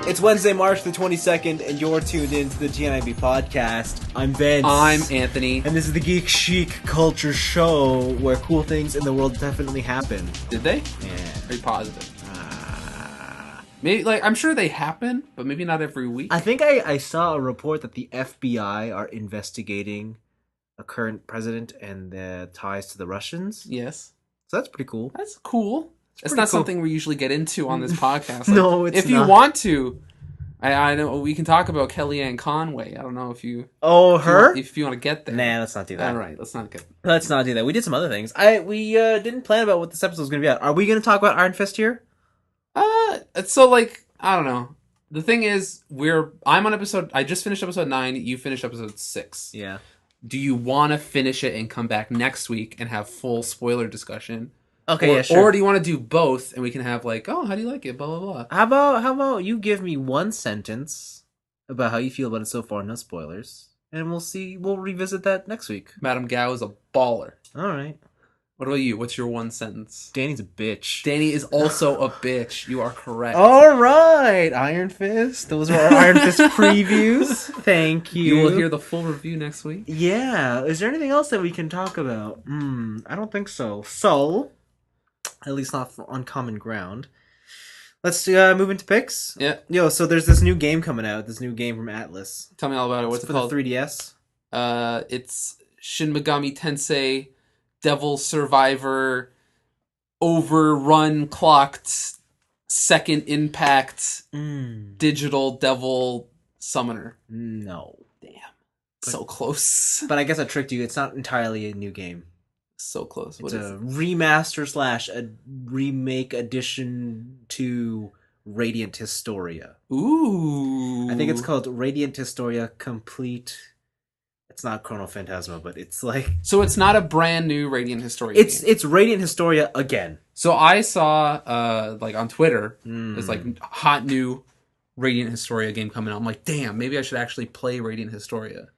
It's Wednesday, March the 22nd, and you're tuned in to the tniab podcast. I'm Vince. I'm Anthony. And this is the Geek Chic Culture Show, where cool things in the world definitely happen. Did they? Yeah. Very positive. Maybe, I'm sure they happen, but maybe not every week. I think I saw a report that the FBI are investigating a current president and the ties to the Russians. Yes. So that's pretty cool. That's cool. It's not something we usually get into on this podcast. No, it's not. If you want to, I know we can talk about Kellyanne Conway. I don't know if you... Oh, her? If you want to get there. Nah, let's not do that. All right, let's not do that. We did some other things. We didn't plan about what this episode was going to be about. Are we going to talk about Iron Fist here? So, I don't know. The thing is, I'm on episode... I just finished episode 9. You finished episode 6. Yeah. Do you want to finish it and come back next week and have full spoiler discussion? Okay, yeah, sure. Or do you want to do both and we can have how do you like it? Blah, blah, blah. How about you give me one sentence about how you feel about it so far, no spoilers. And we'll revisit that next week. Madame Gao is a baller. Alright. What about you? What's your one sentence? Danny's a bitch. Danny is also a bitch. You are correct. Alright, Iron Fist. Those were our Iron Fist previews. Thank you. You will hear the full review next week. Yeah. Is there anything else that we can talk about? I don't think so. So, at least not on common ground. Let's move into picks. Yeah. Yo, so there's this new game coming out. This new game from Atlas. Tell me all about it. What's it called? For the 3DS. It's Shin Megami Tensei Devil Survivor Overrun Clocked Second Impact Digital Devil Summoner. No. Damn. So close. But I guess I tricked you. It's not entirely a new game. So close. It's a remaster / a remake addition to Radiant Historia. Ooh. I think it's called Radiant Historia Complete. It's not Chrono Phantasma, but it's like... So it's not a brand new Radiant Historia game. It's Radiant Historia again. So I saw, on Twitter, it's hot new Radiant Historia game coming out. I'm like, damn, maybe I should actually play Radiant Historia.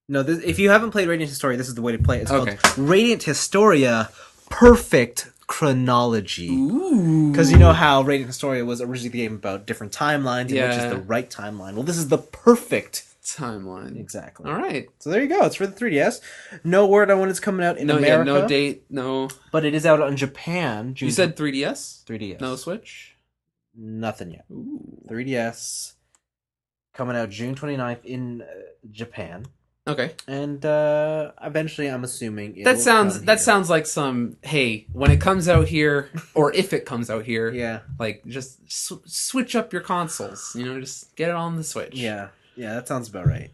No, if you haven't played Radiant Historia, this is the way to play it. It's called Radiant Historia Perfect Chronology. Ooh. Because you know how Radiant Historia was originally the game about different timelines, and which is the right timeline. Well, this is the perfect timeline. Exactly. All right. So there you go. It's for the 3DS. No word on when it's coming out in America. No date. No. But it is out in Japan. You said 3DS? 3DS. No Switch? Nothing yet. Ooh. 3DS. Coming out June 29th in Japan. Okay. And eventually I'm assuming that sounds like some, hey, when it comes out here, or if it comes out here, yeah, just switch up your consoles. Just get it on the Switch. Yeah. Yeah, that sounds about right.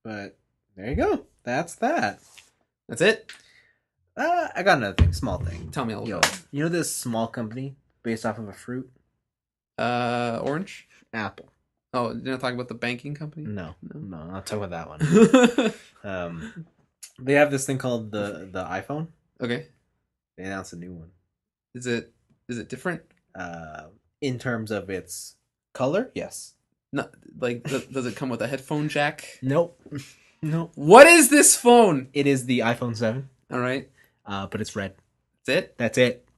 But there you go. That's that. That's it? I got another thing. Small thing. Tell me a little bit. You know this small company based off of a fruit? Orange? Apple. Oh, didn't I talk about the banking company? No, I'm not talking about that one. They have this thing called the iPhone. Okay. They announced a new one. Is it different? In terms of its color, yes. No, does it come with a headphone jack? Nope. Nope. What is this phone? It is the iPhone 7. All right. But it's red. That's it? That's it.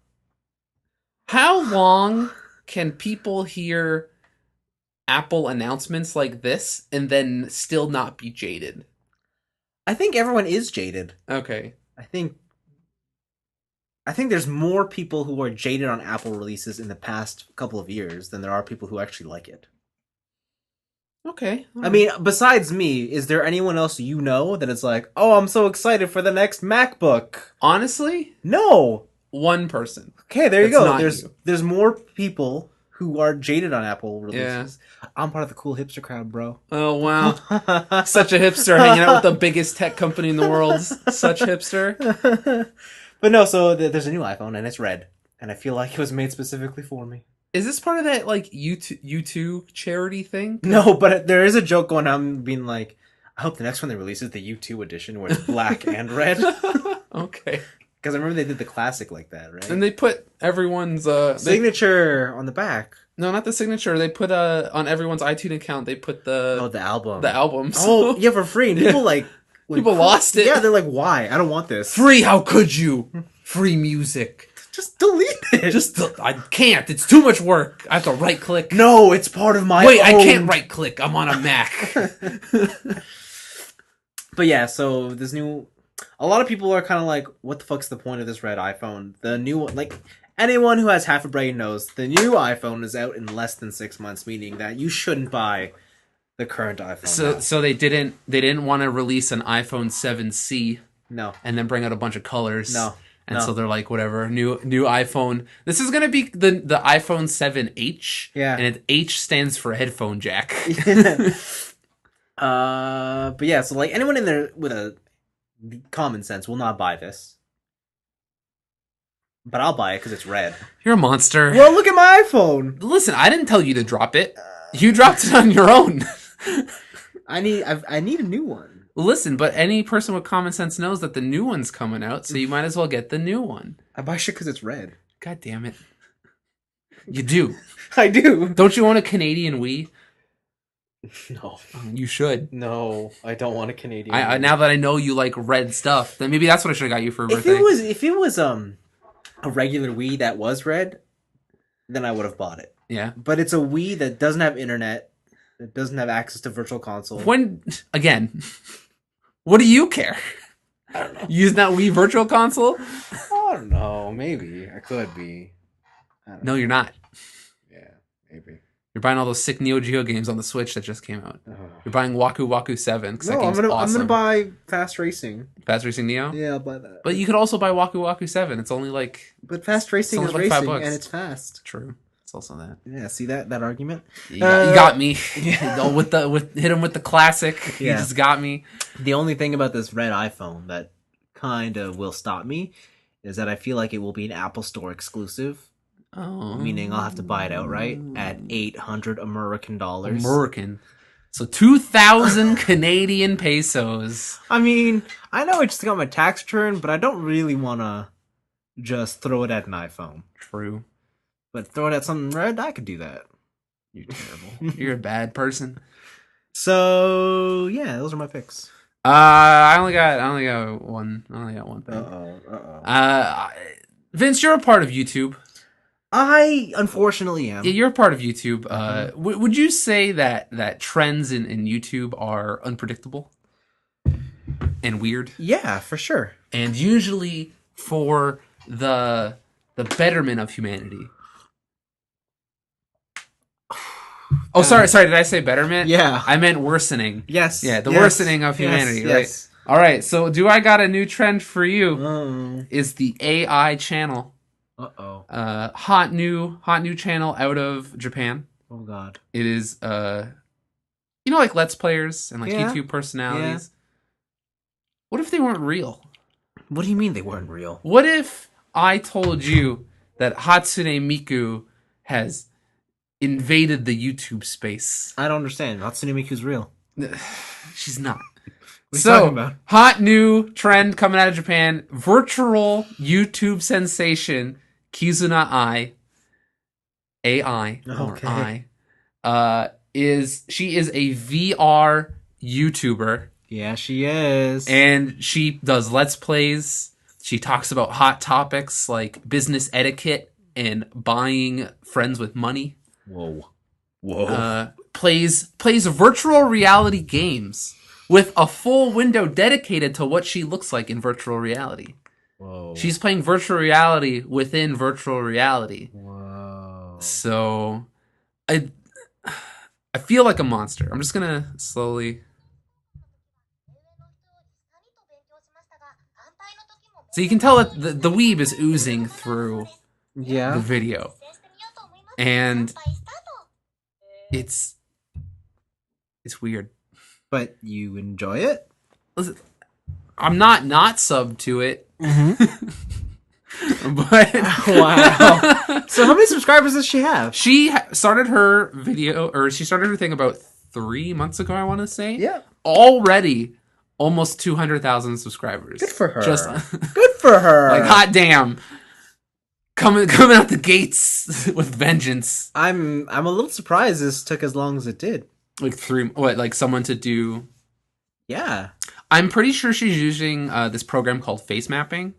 How long can people hear Apple announcements like this and then still not be jaded? I think everyone is jaded. Okay. I think there's more people who are jaded on Apple releases in the past couple of years than there are people who actually like it. Okay. I mean, besides me, is there anyone else you know that is like, oh, I'm so excited for the next MacBook? Honestly? No. One person. Okay, there you go. There's more people who are jaded on Apple releases. Yeah. I'm part of the cool hipster crowd, bro. Oh, wow. Such a hipster hanging out with the biggest tech company in the world. Such hipster. But no, so there's a new iPhone, and it's red. And I feel like it was made specifically for me. Is this part of that, U2 charity thing? No, but there is a joke going on being like, I hope the next one they release is the U2 edition where it's black and red. Okay. Because I remember they did the classic like that, right? And they put everyone's... signature on the back. No, not the signature. They put on everyone's iTunes account, they put the album. The albums. Oh, yeah, for free. And people people lost it. Yeah, they're like, why? I don't want this. Free, how could you? Free music. Just delete it. I can't. It's too much work. I have to right click. No, it's part of my. Wait, I can't right click. I'm on a Mac. But yeah, so this new. A lot of people are kind of like, what the fuck's the point of this red iPhone? The new one, like, anyone who has half a brain knows the new iPhone is out in less than 6 months, meaning that you shouldn't buy the current iPhone. So they didn't want to release an iPhone 7C. No. And then bring out a bunch of colors. No. And so they're like, whatever, new iPhone. This is gonna be the iPhone 7H. Yeah. And H stands for headphone jack. But yeah, so like anyone in there with a common sense will not buy this. But I'll buy it because it's red. You're a monster. Well, look at my iPhone. Listen, I didn't tell you to drop it. You dropped it on your own. I need a new one. Listen, but any person with common sense knows that the new one's coming out, so you might as well get the new one. I buy shit because it's red. God damn it. You do. I do. Don't you want a Canadian Wii? No. You should. No, I don't want a Canadian. Now that I know you like red stuff, then maybe that's what I should have got you for a birthday. If it was a regular Wii that was red, then I would have bought it. Yeah. But it's a Wii that doesn't have internet, that doesn't have access to Virtual Console. Again, what do you care? I don't know. Use that Wii Virtual Console? I don't know. Maybe I could be. No, you're not. Yeah, maybe. You're buying all those sick Neo Geo games on the Switch that just came out. Oh. You're buying Waku Waku 7 because that game's I'm awesome. gonna buy Fast Racing. Fast Racing Neo? Yeah, I'll buy that. But you could also buy Waku Waku 7. It's only like... But Fast Racing is like racing, $5. and it's fast. True. It's also that. Yeah, see that argument? You got me. Yeah. Hit him with the classic. Yeah. You just got me. The only thing about this red iPhone that kind of will stop me is that I feel like it will be an Apple Store exclusive. Oh. Meaning I'll have to buy it outright at $800 American dollars. American. So 2,000 Canadian pesos. I mean, I know I just got my tax return, but I don't really want to just throw it at an iPhone. True. But throw it at something red, I could do that. You're terrible. You're a bad person. So yeah, those are my picks. I only got one thing. Vince, you're a part of YouTube. I unfortunately am. Yeah, you're a part of YouTube. Would you say that trends in YouTube are unpredictable and weird? Yeah, for sure. And usually for the betterment of humanity. Oh, sorry. Did I say betterment? Yeah. I meant worsening. Yes. Yeah, the worsening of humanity, right? Yes. All right, so do I got a new trend for you? Is the AI channel. Uh-oh. Hot new channel out of Japan. Oh god. It is like Let's Players and like Yeah. YouTube personalities. Yeah. What if they weren't real? What do you mean they weren't real? What if I told you that Hatsune Miku has invaded the YouTube space? I don't understand. Hatsune Miku's real. She's not. What are you talking about? Hot new trend coming out of Japan. Virtual YouTube sensation Kizuna AI, Okay. she is a VR YouTuber. Yeah, she is. And she does Let's Plays. She talks about hot topics like business etiquette and buying friends with money. Whoa. Plays virtual reality games with a full window dedicated to what she looks like in virtual reality. Whoa. She's playing virtual reality within virtual reality. Whoa. So I feel like a monster. I'm just gonna slowly. So you can tell that the weeb is oozing through the video. And it's weird. But you enjoy it? Listen, I'm not subbed to it. Mm-hmm. But wow. So how many subscribers does she have? She started her thing about 3 months ago, I want to say. Yeah. Already almost 200,000 subscribers. Good for her. Good for her. Like, hot damn. Coming out the gates with vengeance. I'm a little surprised this took as long as it did. Like someone to do. Yeah. I'm pretty sure she's using this program called face mapping.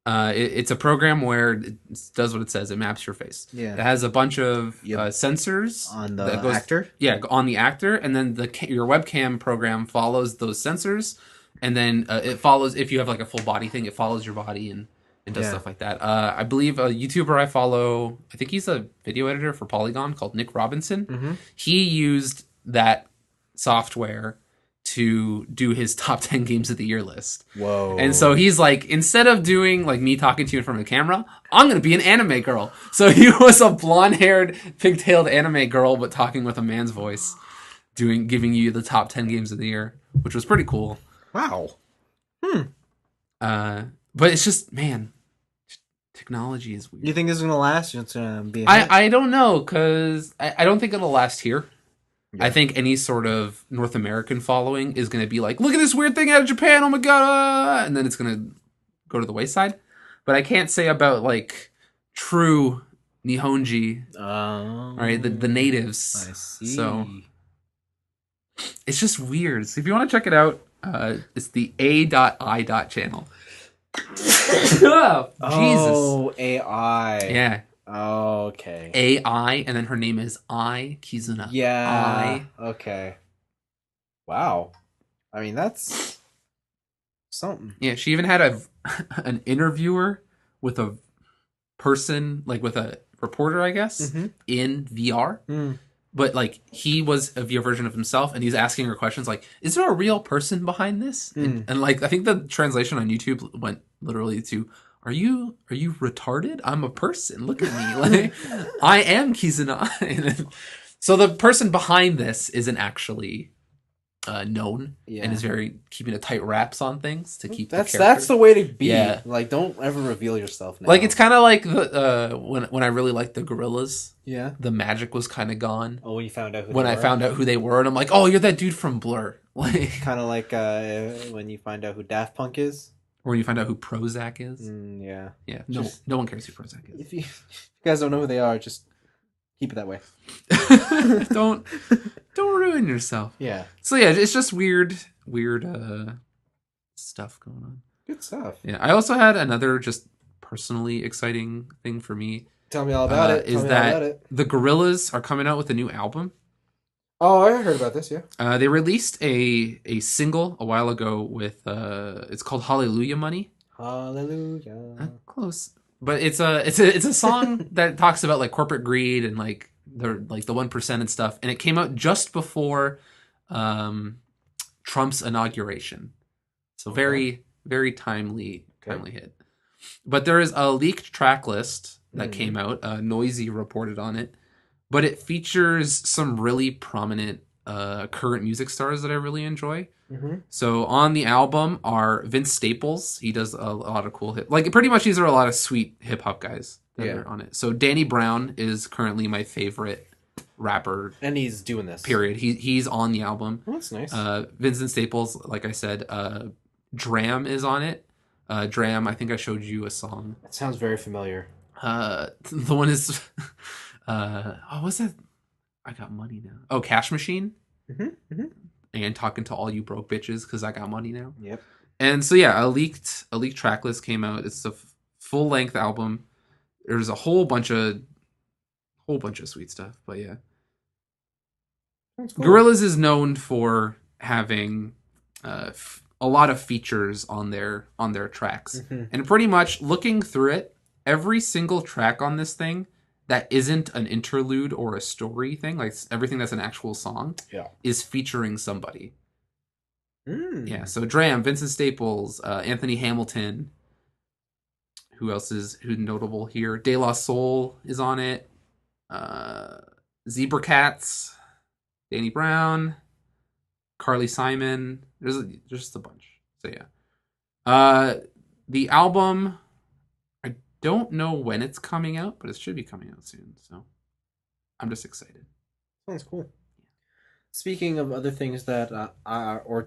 It's a program where it does what it says. It maps your face. Yeah. It has a bunch of Yep. sensors On the that goes, actor? Yeah, on the actor, and then your webcam program follows those sensors, and then it follows if you have like a full body thing. It follows your body and does stuff like that. I believe a YouTuber I follow, I think he's a video editor for Polygon called Nick Robinson. Mm-hmm. He used that software to do his top 10 games of the year list. Whoa. And so he's like, instead of doing like me talking to you in front of a camera, I'm going to be an anime girl. So he was a blonde-haired, pigtailed anime girl, but talking with a man's voice, giving you the top 10 games of the year, which was pretty cool. Wow. But it's just, man, technology is weird. You think this is going to last? It's going to be I don't know, because I don't think it'll last here. Yeah. I think any sort of North American following is going to be like, look at this weird thing out of Japan, oh my god, and then it's going to go to the wayside. But I can't say about like true Nihonji, right? The natives. I see. So it's just weird. So if you want to check it out, it's the A.I. channel. Oh, Jesus. Oh, AI. Yeah. Oh, okay. AI, and then her name is Kizuna. Yeah. Okay. Wow. I mean, that's something. Yeah, she even had an interviewer with a person, like with a reporter, I guess, in VR. Mm. But like he was a VR version of himself, and he's asking her questions like, "Is there a real person behind this?" And like I think the translation on YouTube went literally to, Are you retarded? I'm a person. Look at me. Like I am Kizuna. So the person behind this isn't actually known and is very keeping a tight wraps on things to keep that's the way to be. Yeah. Like don't ever reveal yourself now. Like it's kind of like the when I really liked the Gorillas. Yeah. The magic was kind of gone. Oh, when you found out I found out who they were, and I'm like, oh, you're that dude from Blur. Like kind of like when you find out who Daft Punk is. Or when you find out who Prozac is. Yeah. Yeah. No one cares who Prozac is. If you guys don't know who they are, just keep it that way. Don't ruin yourself. Yeah. So yeah, it's just weird stuff going on. Good stuff. Yeah. I also had another just personally exciting thing for me. Tell me all about it. Is that the Gorillaz are coming out with a new album? Oh, I heard about this. Yeah. They released a single a while ago with it's called Hallelujah Money. Hallelujah. Close, but it's a song that talks about like corporate greed and like the 1% and stuff. And it came out just before Trump's inauguration, so very timely hit. But there is a leaked track list that came out. Noisy reported on it. But it features some really prominent current music stars that I really enjoy. So on the album are Vince Staples. He does a lot of cool hip. Like pretty much these are a lot of sweet hip hop guys that are on it. So Danny Brown is currently my favorite rapper. And he's doing this. Period. He's on the album. Oh, that's nice. Vincent Staples, like I said, Dram is on it. Dram, I think I showed you a song. That sounds very familiar. The one is... what's that? I got money now. Oh, Cash Machine. And talking to all you broke bitches because I got money now. Yep. And so yeah, a leaked track list came out. It's a full length album. There's a whole bunch of sweet stuff. But yeah, cool. Gorillaz is known for having a lot of features on their tracks, and pretty much looking through it, every single track on this thing that isn't an interlude or a story thing, like everything that's an actual song, is featuring somebody. Yeah, so Dram, Vincent Staples, Anthony Hamilton. Who else is notable here? De La Soul is on it. Zebra Cats, Danny Brown, Carly Simon. There's just a bunch. So yeah, the album. Don't know when it's coming out, but it should be coming out soon. So I'm just excited. Sounds cool. Speaking of other things that are, or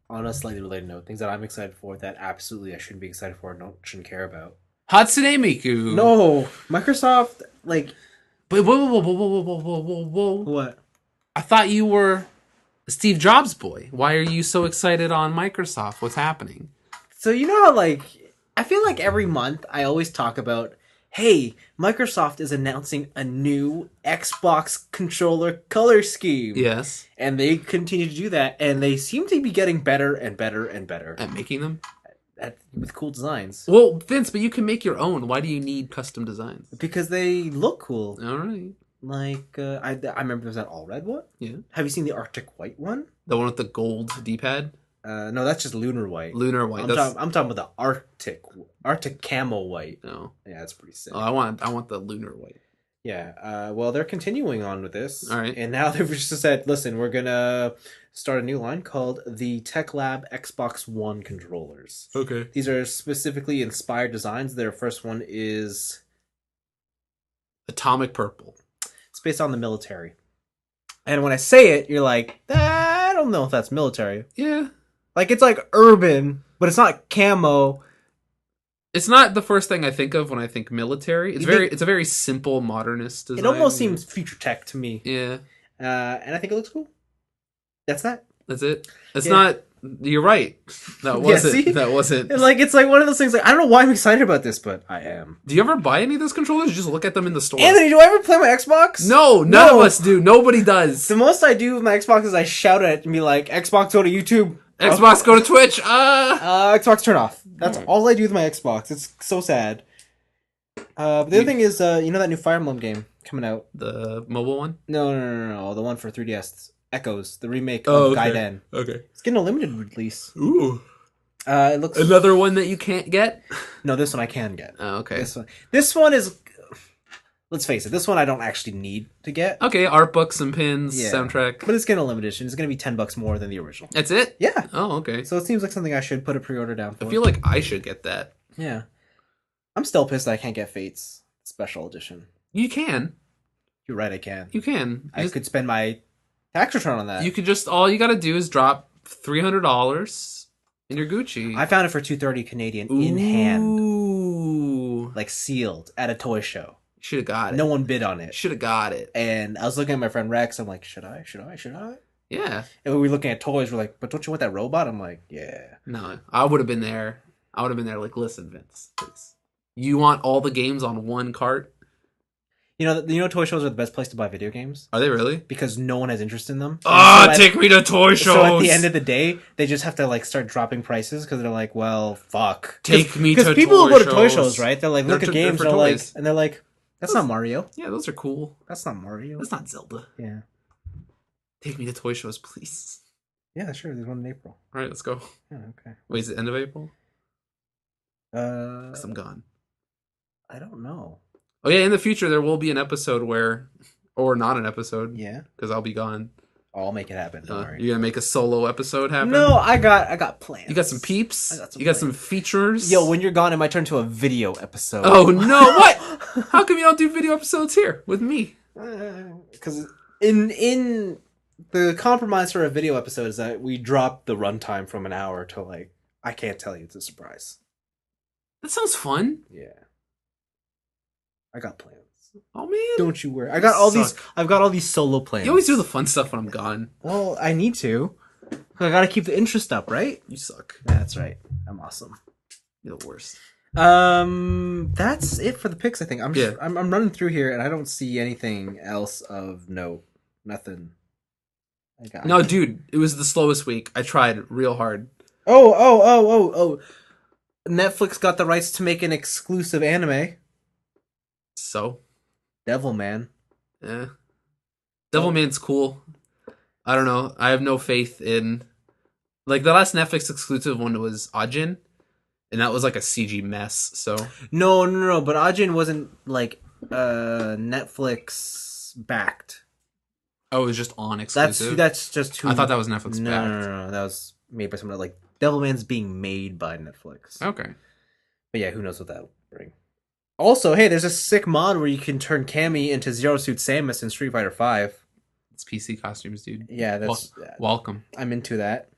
on a slightly related note, things that I'm excited for that absolutely I shouldn't be excited for and shouldn't care about. Hatsune Miku. No, Microsoft, like... But whoa. What? I thought you were a Steve Jobs boy. Why are you so excited on Microsoft? What's happening? So you know how, like... I feel like every month I always talk about, hey, Microsoft is announcing a new Xbox controller color scheme. Yes. And they continue to do that, and they seem to be getting better and better and better. At making them? With cool designs. Well, Vince, but you can make your own. Why do you need custom designs? Because they look cool. All right. Like, I remember there's that all red one. Yeah. Have you seen the Arctic white one? The one with the gold D-pad? No, that's just lunar white. Lunar white. I'm talking about the Arctic camel white. No. Yeah, that's pretty sick. Oh, I want the lunar white. Yeah. Well, they're continuing on with this. All right. And now they've just said, listen, we're gonna start a new line called the Tech Lab Xbox One controllers. Okay. These are specifically inspired designs. Their first one is Atomic purple. It's based on the military. And when I say it, you're like, I don't know if that's military. Yeah. Like, it's like urban, but it's not camo. It's not the first thing I think of when I think military. It's a very simple modernist design. It almost seems future tech to me. Yeah. And I think it looks cool. That's that. That's it. It's not. You're right. That wasn't. That wasn't. It's like one of those things. Like, I don't know why I'm excited about this, but I am. Do you ever buy any of those controllers? You just look at them in the store. Anthony, do I ever play my Xbox? No, none of us do. Nobody does. The most I do with my Xbox is I shout at it and be like, Xbox, go to YouTube. Xbox, go to Twitch. Xbox, turn off. That's all I do with my Xbox. It's so sad. But the other thing is, you know that new Fire Emblem game coming out? The mobile one? No. The one for 3DS. Echoes, the remake of Gaiden. Okay. It's getting a limited release. Ooh. It looks another one that you can't get? No, this one I can get. Oh, okay. This one is, let's face it, this one I don't actually need to get. Okay, art books and pins, soundtrack. But it's getting a limited edition. It's going to be $10 more than the original. That's it? Yeah. Oh, okay. So it seems like something I should put a pre-order down for. I feel like I should get that. Yeah. I'm still pissed that I can't get Fate's special edition. You can. You're right, I can. You can. I could spend my tax return on that. You could just, all you got to do is drop $300 in your Gucci. I found it for $230 Canadian in hand. Ooh. Like sealed at a toy show. Should have got it. No one bid on it. Should have got it. And I was looking at my friend Rex. I'm like, should I? Yeah. And when we were looking at toys, we're like, but don't you want that robot? I'm like, yeah. No, I would have been there. Like, listen, Vince, please. You want all the games on one cart? You know, toy shows are the best place to buy video games. Are they really? Because no one has interest in them. Take me to toy shows. So at the end of the day, they just have to like start dropping prices because they're like, well, fuck. Take me to toy shows. Because people will go to toy shows, right? They're like, look at games, and they're like, that's not Mario. Yeah, those are cool. That's not Mario. That's not Zelda. Yeah. Take me to toy shows, please. Yeah, sure. There's one in April. All right, let's go. Yeah, okay. Wait, is it end of April? 'Cause I'm gone. I don't know. Oh yeah, in the future there will be an episode or not an episode. Yeah, because I'll be gone. I'll make it happen. Don't worry. You're gonna make a solo episode happen? No, I got plans. You got some peeps. You got some features. Yo, when you're gone, it might turn to a video episode. Oh no! What? How come you don't do video episodes here with me? Because in the compromise for a video episode is that we drop the runtime from an hour to like I can't tell you. It's a surprise. That sounds fun. Yeah. I got plans. Oh man. Don't you worry. I've got all these solo plans. You always do the fun stuff when I'm gone. Well, I need to. I gotta keep the interest up, right? You suck. That's right. I'm awesome. You're the worst. That's it for the picks, I think. I'm running through here and I don't see anything else of note. Nothing. No, dude, it was the slowest week. I tried real hard. Oh. Netflix got the rights to make an exclusive anime. So? Devilman. Yeah. Devilman's cool. I don't know. I have no faith in... Like, the last Netflix exclusive one was Ajin, and that was like a CG mess, so... No, but Ajin wasn't, like, Netflix backed. Oh, it was just on exclusive? That's just who... I thought that was Netflix backed. No. That was made by someone like... Devilman's being made by Netflix. Okay. But yeah, who knows what that'll bring. Also, hey, there's a sick mod where you can turn Cammy into Zero Suit Samus in Street Fighter V. It's PC costumes, dude. Yeah, that's... welcome. I'm into that.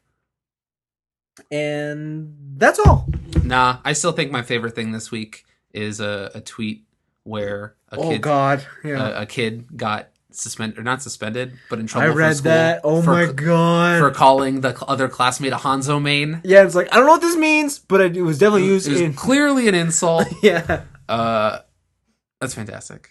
And that's all. Nah, I still think my favorite thing this week is a tweet where a kid got not suspended, but in I trouble read from school. that. Oh my god. For calling the other classmate a Hanzo main. Yeah, it's like, I don't know what this means, but it was definitely used It was in... clearly an insult. Yeah. That's fantastic.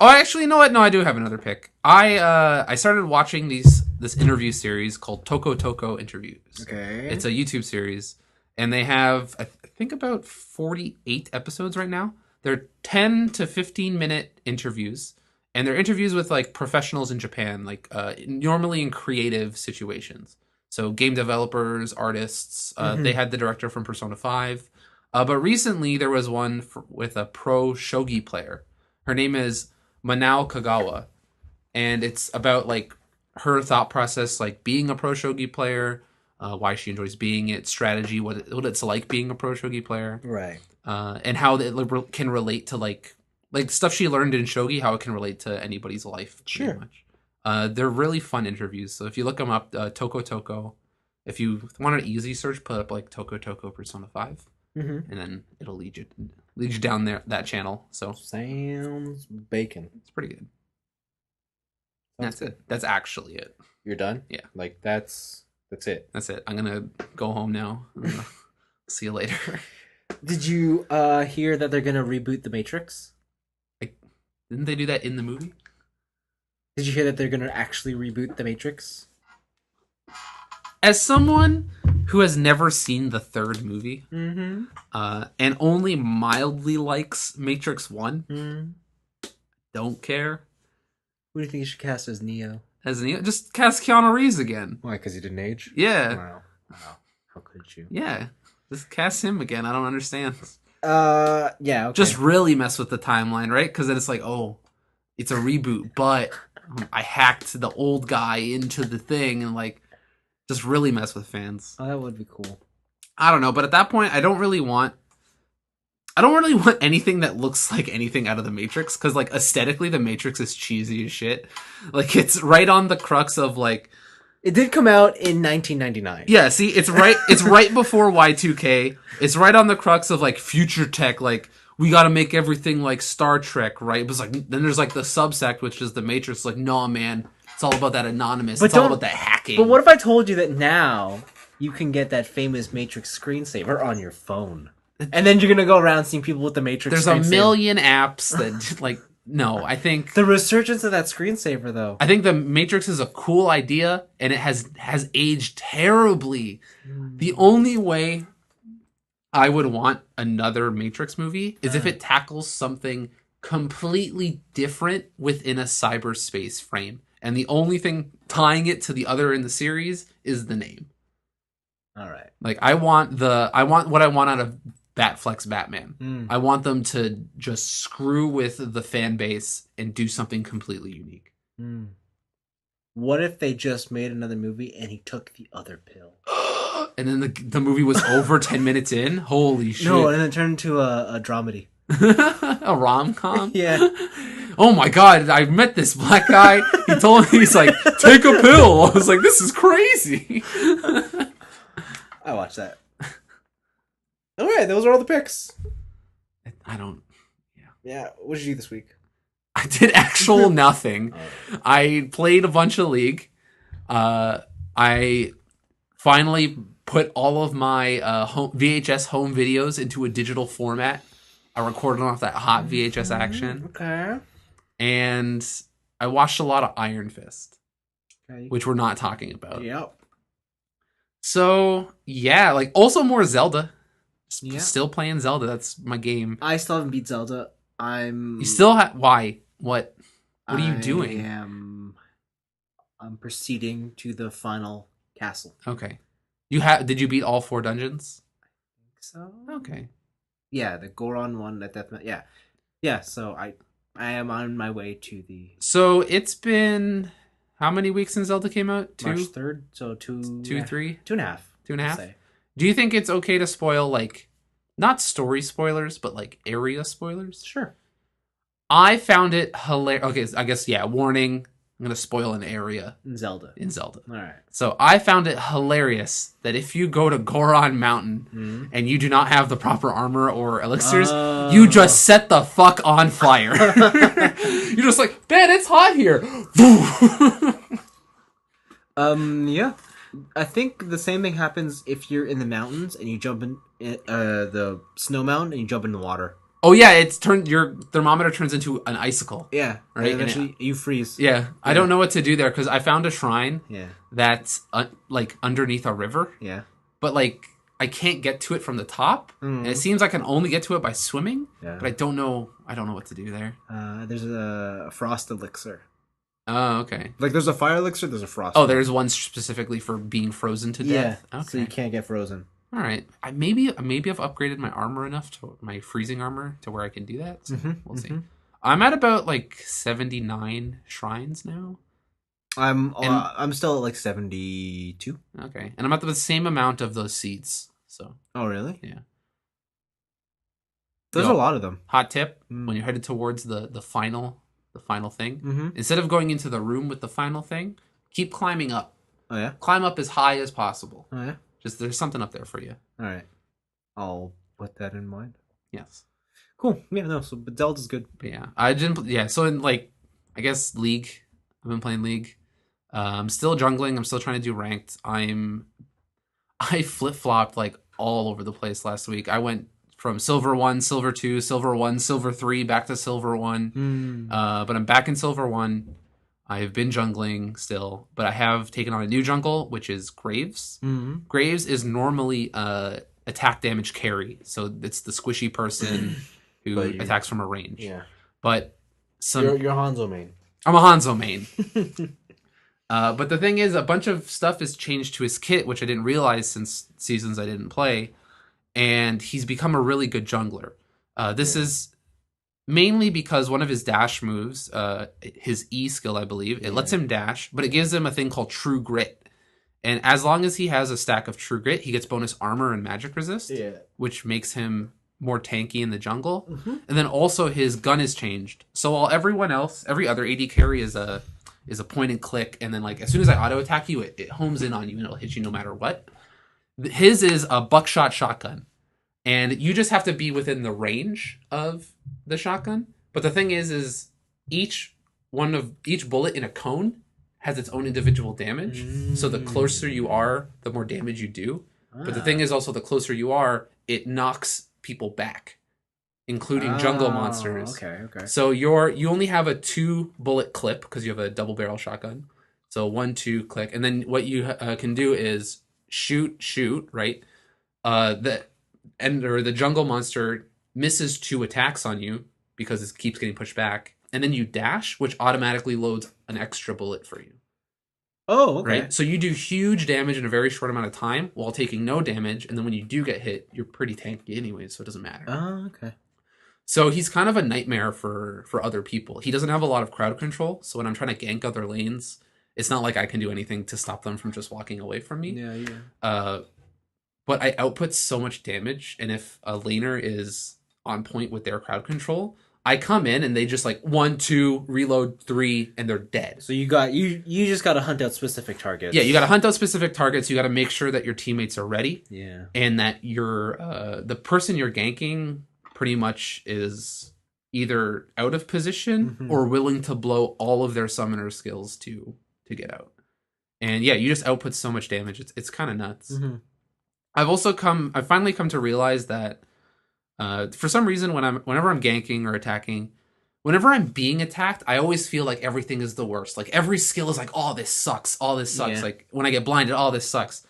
Oh, actually, you know what? No, I do have another pick. I started watching this interview series called Toko Toko Interviews. Okay. It's a YouTube series, and they have, I think, about 48 episodes right now. They're 10 to 15 minute interviews, and they're interviews with like professionals in Japan, like normally in creative situations. So game developers, artists. They had the director from Persona 5. But recently there was one with a pro shogi player. Her name is Manao Kagawa, and it's about like her thought process, like being a pro shogi player, why she enjoys being it, strategy, what it's like being a pro shogi player, Right. and how it can relate to like stuff she learned in shogi, how it can relate to anybody's life. Sure. Much. They're really fun interviews. So if you look them up, Toko Toko. If you want an easy search, put up like Toko Toko Persona 5, and then it'll lead you down there that channel. So sounds bacon. It's pretty good. That's it. That's actually it. You're done? Yeah. Like that's it. That's it. I'm gonna go home now. See you later. Did you hear that they're gonna reboot The Matrix? Didn't they do that in the movie? Did you hear that they're gonna actually reboot The Matrix? As someone who has never seen the third movie, and only mildly likes Matrix 1, don't care. Who do you think you should cast as Neo? As Neo? Just cast Keanu Reeves again. Why, because he didn't age? Yeah. Wow. How could you? Yeah. Just cast him again. I don't understand. Yeah, okay. Just really mess with the timeline, right? Because then it's like, oh, it's a reboot, but I hacked the old guy into the thing and like just really mess with fans. Oh, that would be cool. I don't know, but at that point, I don't really want anything that looks like anything out of the Matrix, because like aesthetically, the Matrix is cheesy as shit. Like it's right on the crux of like. It did come out in 1999. Yeah, see, it's right. It's right before Y2K. It's right on the crux of like future tech. Like we got to make everything like Star Trek, right? But like then there's like the subsect, which is the Matrix. Like, no, man, it's all about that anonymous. But it's all about that hacking. But what if I told you that now you can get that famous Matrix screensaver on your phone, and then you're gonna go around seeing people with the Matrix? There's a million apps that like. No, I think the resurgence of that screensaver, though. I think the Matrix is a cool idea, and it has aged terribly. The only way I would want another Matrix movie is if it tackles something completely different within a cyberspace frame, and the only thing tying it to the other in the series is the name. All right. Like I want what I want out of Batflex Batman. I want them to just screw with the fan base and do something completely unique. What if they just made another movie and he took the other pill? And then the movie was over 10 minutes in? Holy shit. No, and then it turned into a dramedy. A rom-com? Yeah. Oh my god, I met this black guy. He told me, he's like, take a pill. I was like, this is crazy. I watched that. All right, those are all the picks. I don't. Yeah. What did you do this week? I did actual nothing. I played a bunch of League. I finally put all of my VHS home videos into a digital format. I recorded off that hot VHS action. Okay. And I watched a lot of Iron Fist, which we're not talking about. Yep. So yeah, like also more Zelda. Still playing Zelda. That's my game. I still haven't beat Zelda. You still have... Why? What are you doing? I'm proceeding to the final castle. Okay. Did you beat all 4 dungeons? I think so. Okay. Yeah, the Goron one, that death. Yeah. Yeah, so I am on my way to the... So it's been... How many weeks since Zelda came out? 2? March 3rd, so 2... 2, 3? 2.5. 2.5? Do you think it's okay to spoil, like, not story spoilers, but, like, area spoilers? Sure. I found it hilarious. Okay, I guess, yeah, warning. I'm gonna spoil an area In Zelda. All right. So I found it hilarious that if you go to Goron Mountain and you do not have the proper armor or elixirs, you just set the fuck on fire. You're just like, man, it's hot here. Yeah. I think the same thing happens if you're in the mountains and you jump in the snow mountain and you jump in the water. Oh yeah, your thermometer turns into an icicle. Yeah, right. And eventually you freeze. Yeah, I don't know what to do there because I found a shrine. Yeah. That's like underneath a river. Yeah. But like I can't get to it from the top, and it seems I can only get to it by swimming. Yeah. But I don't know what to do there. There's a frost elixir. Oh, okay. Like there's a fire elixir, there's a frost. Oh, there's one specifically for being frozen to death. Yeah. Okay. So you can't get frozen. All right. Maybe I've upgraded my armor enough to my freezing armor to where I can do that. So we'll see. I'm at about like 79 shrines now. I'm still at like 72. Okay, and I'm at the same amount of those seeds. So. Oh really? Yeah. There's a lot of them. Hot tip: when you're headed towards the final thing, instead of going into the room with the final thing, keep climbing up. Oh yeah. Climb up as high as possible. Oh yeah. Just there's something up there for you. All right. I'll put that in mind. Yes. Cool. Yeah. No. So, but Zelda's good. But yeah, I didn't. Yeah. So in like, I guess League. I've been playing League. I'm still jungling. I'm still trying to do ranked. I flip flopped like all over the place last week. I went from Silver 1, Silver 2, Silver 1, Silver 3, back to Silver 1. But I'm back in Silver 1. I've been jungling still, but I have taken on a new jungle, which is Graves. Graves is normally attack damage carry, so it's the squishy person who attacks from a range. Yeah. But you're Hanzo main. I'm a Hanzo main. But the thing is, a bunch of stuff has changed to his kit, which I didn't realize since seasons I didn't play, and he's become a really good jungler. This is mainly because one of his dash moves, his E skill, I believe, it lets him dash, but it gives him a thing called True Grit. And as long as he has a stack of True Grit, he gets bonus armor and magic resist, which makes him more tanky in the jungle. And then also his gun is changed. So while everyone else, every other AD carry is a point and click, and then like as soon as I auto attack you, it homes in on you and it'll hit you no matter what. His is a buckshot shotgun. And you just have to be within the range of the shotgun. But the thing is each bullet in a cone has its own individual damage. So the closer you are, the more damage you do. But the thing is also the closer you are, it knocks people back, including jungle monsters. Okay. So you only have a 2 bullet clip because you have a double barrel shotgun. So 1, 2, click, and then what you can do is shoot, right? The jungle monster misses 2 attacks on you because it keeps getting pushed back, and then you dash, which automatically loads an extra bullet for you. Oh, okay. Right? So you do huge damage in a very short amount of time while taking no damage, and then when you do get hit, you're pretty tanky anyway, so it doesn't matter. Oh, okay. So he's kind of a nightmare for other people. He doesn't have a lot of crowd control, so when I'm trying to gank other lanes, it's not like I can do anything to stop them from just walking away from me. Yeah. But I output so much damage, and if a laner is on point with their crowd control, I come in and they just like 1, 2, reload 3, and they're dead. So you just got to hunt out specific targets. Yeah, you got to hunt out specific targets. You got to make sure that your teammates are ready. Yeah, and that you're the person you're ganking pretty much is either out of position or willing to blow all of their summoner skills to get out. And yeah, you just output so much damage. It's kind of nuts. I've finally come to realize that for some reason whenever I'm ganking or attacking, whenever I'm being attacked, I always feel like everything is the worst. Like every skill is like, oh, this sucks. Yeah. Like when I get blinded, oh, this sucks.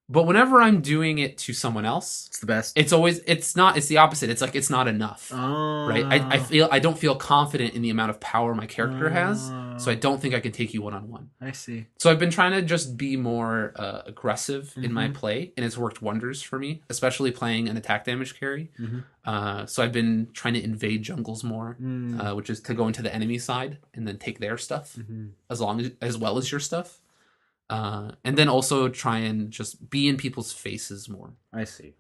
But whenever I'm doing it to someone else, it's the best. It's the opposite. It's like it's not enough. Right? I don't feel confident in the amount of power my character has, so I don't think I can take you one-on-one. I see. So I've been trying to just be more aggressive in my play, and it's worked wonders for me, especially playing an attack damage carry. So I've been trying to invade jungles more, which is to go into the enemy side and then take their stuff as well as your stuff. And then also try and just be in people's faces more. I see.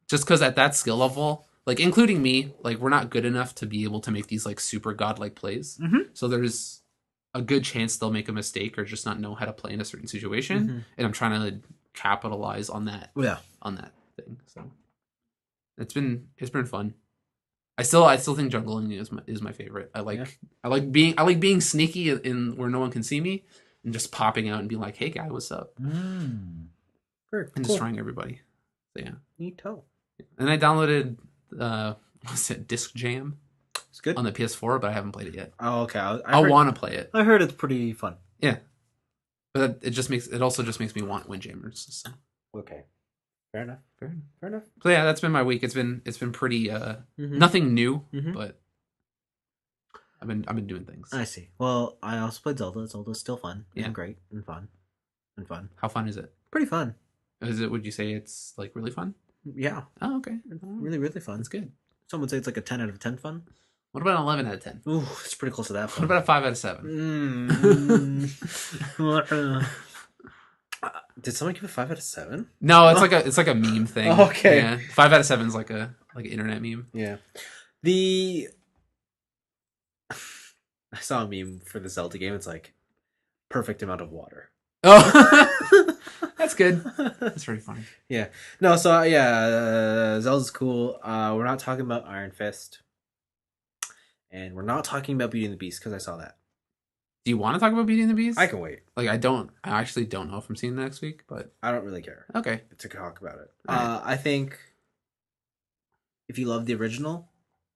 Just because at that skill level, like including me, like we're not good enough to be able to make these like super godlike plays. So there's a good chance they'll make a mistake or just not know how to play in a certain situation, Mhm. and I'm trying to capitalize on that Yeah. thing. So it's been fun. I still think jungling is my favorite. I like being sneaky in where no one can see me and just popping out and being like, "Hey guy, what's up?" Very and cool. destroying everybody. So yeah. Neato. And I downloaded what's it, Disc Jam It's good on the PS4, but I haven't played it yet. Oh, okay. I want to play it. I heard it's pretty fun. Yeah. But it also just makes me want Windjammers. So. Okay. Fair enough. Fair enough. So yeah, that's been my week. It's been pretty nothing new, but I've been doing things. I see. Well, I also played Zelda. Zelda's still fun. Yeah. And great and fun. How fun is it? Pretty fun. Would you say it's like really fun? Yeah. Oh, okay. Really, really fun. That's good. Some would say it's like a 10 out of 10 fun. What about an 11 out of 10? Ooh, it's pretty close to that fun. What about a 5 out of 7? Did someone give it 5 out of 7? No, it's like a meme thing. Okay. Yeah. 5 out of 7 is like an internet meme. Yeah. I saw a meme for the Zelda game. It's like perfect amount of water. Oh, that's good. That's pretty funny. Yeah. No. So Zelda's cool. We're not talking about Iron Fist, and we're not talking about Beauty and the Beast because I saw that. Do you want to talk about Beauty and the Beast? I can wait. Like I actually don't know if I'm seeing it next week, but I don't really care. Okay. To talk about it. Right. I think if you love the original,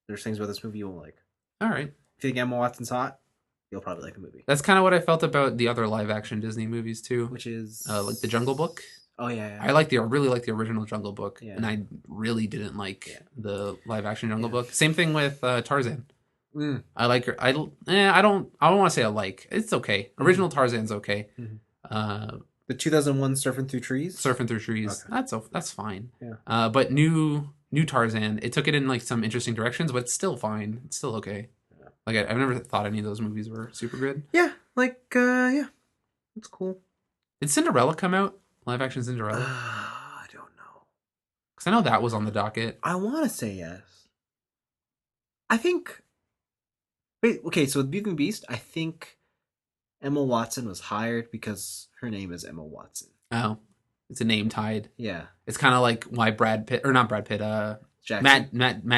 there's things about this movie you won't like. All right. If you think Emma Watson's hot, you'll probably like the movie. That's kind of what I felt about the other live action Disney movies too, which is like the Jungle Book. Oh yeah. I really like the original Jungle Book, and I really didn't like the live action Jungle Book. Same thing with Tarzan. I like her. I don't want to say I like. It's okay. Original Tarzan's okay. The 2001 Surfing Through Trees. Okay. That's fine. Yeah. But new Tarzan, it took it in like some interesting directions, but it's still fine. It's still okay. Yeah. Like I've never thought any of those movies were super good. Yeah. It's cool. Did Cinderella come out? Live action Cinderella? I don't know. Because I know that was on the docket. I want to say yes. I think. Wait, okay, so with Beauty and the Beast, I think Emma Watson was hired because her name is Emma Watson. Oh, it's a name tied. Yeah, it's kind of like why Matt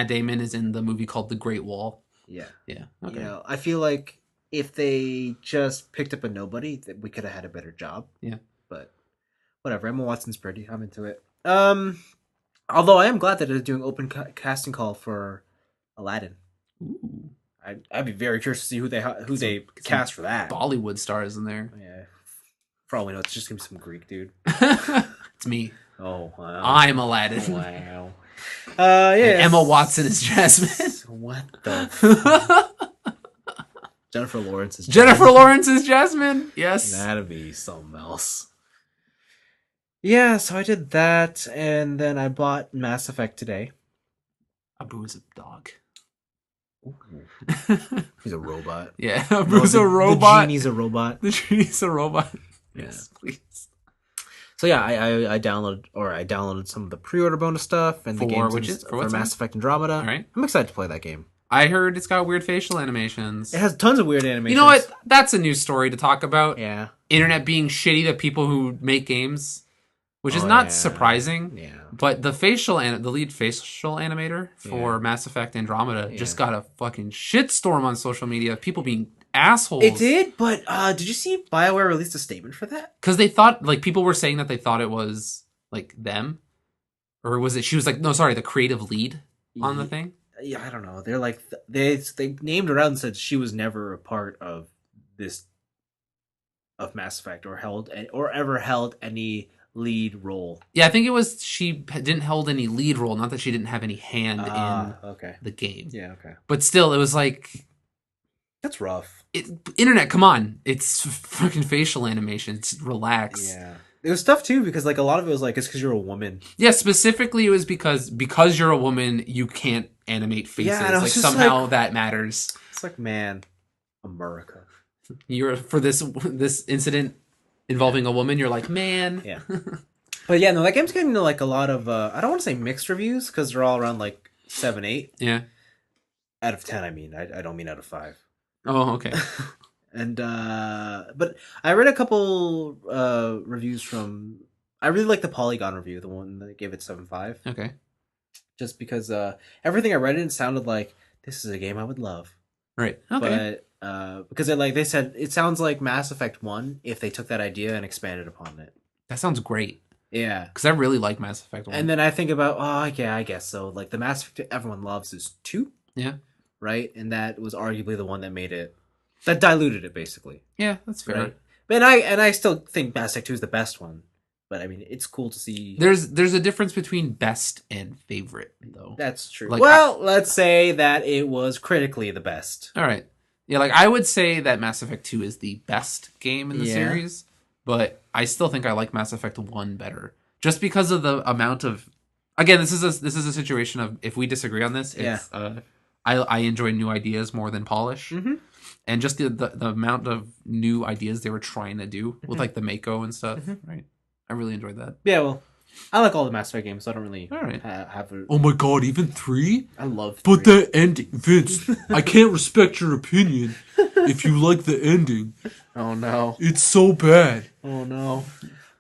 Damon is in the movie called The Great Wall. Yeah. Okay. You know, I feel like if they just picked up a nobody, that we could have had a better job. Yeah, but whatever. Emma Watson's pretty. I'm into it. Although I am glad that they're doing open casting call for Aladdin. Ooh. I'd be very curious to see who they cast for that. Bollywood stars in there. Yeah. For all we know, it's just gonna be some Greek dude. It's me. Oh wow. I'm Aladdin. Wow. Yeah. And Emma Watson is Jasmine. What the? Jennifer Lawrence is Jasmine. Yes. That'd be something else. Yeah, so I did that, and then I bought Mass Effect today. Abu is a dog. He's a robot. Yeah, Abu's a robot. The genie's a robot. Yes, please. So yeah, I downloaded some of the pre-order bonus stuff and the games for Mass Effect Andromeda. All right, I'm excited to play that game. I heard it's got weird facial animations. It has tons of weird animations. You know what? That's a new story to talk about. Yeah, internet being shitty to people who make games, which is not surprising. Yeah. But the lead facial animator for Mass Effect Andromeda just got a fucking shitstorm on social media. People being assholes. It did, but did you see BioWare released a statement for that? Because they thought, like, people were saying that they thought it was like them, or was it? She was like, no, sorry, the creative lead on the thing. Yeah, I don't know. They're like they named her out and said she was never a part of Mass Effect or ever held any lead role. Yeah, I think it was she didn't hold any lead role, not that she didn't have any hand in the game. Yeah, okay. But still, it was like, that's rough. Internet, come on. It's fucking facial animations. Relax. Yeah. It was tough too because like a lot of it was like it's because you're a woman. Yeah, specifically it was because you're a woman, you can't animate faces. Yeah, like somehow that matters. It's like, man, America. You're for this incident involving a woman, you're like, man. Yeah. But yeah, no, that game's getting like a lot of I don't want to say mixed reviews because they're all around like 7, 8. Yeah. Out of 10, I mean. I don't mean out of 5. Oh, okay. And but I read a couple reviews from. I really like the Polygon review, the one that gave it 7.5. Okay. Just because everything I read in sounded like this is a game I would love. Right. Okay. But because they said it sounds like Mass Effect 1 if they took that idea and expanded upon it. That sounds great. Yeah. Because I really like Mass Effect 1. And then I think about, oh, yeah, I guess so. Like, the Mass Effect everyone loves is 2. Yeah. Right? And that was arguably the one that made it... That diluted it, basically. Yeah, that's fair. Right? And I still think Mass Effect 2 is the best one. But, I mean, it's cool to see... There's a difference between best and favorite, though. That's true. Like, well, let's say that it was critically the best. All right. Yeah, like, I would say that Mass Effect 2 is the best game in the series. But I still think I like Mass Effect 1 better. Just because of the amount of... Again, this is a situation of, if we disagree on this, it's... I enjoy new ideas more than polish. Mm-hmm. And just the amount of new ideas they were trying to do with, like, the Mako and stuff, right? I really enjoyed that. Yeah, well, I like all the Mass Effect games, so I don't really have a... Oh my god, even 3? I love 3. But that ending, Vince, I can't respect your opinion if you like the ending. Oh no. It's so bad. Oh no.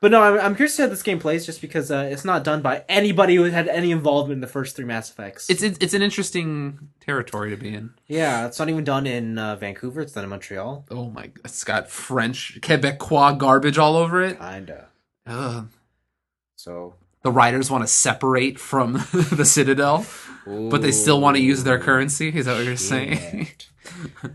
But no, I'm curious to how this game plays, just because it's not done by anybody who had any involvement in the first 3 Mass Effects. It's an interesting territory to be in. Yeah, it's not even done in Vancouver, it's done in Montreal. Oh my, it's got French, Quebecois garbage all over it. Kinda. Ugh. So... The riders want to separate from the Citadel, but they still want to use their currency. Is that what you're saying?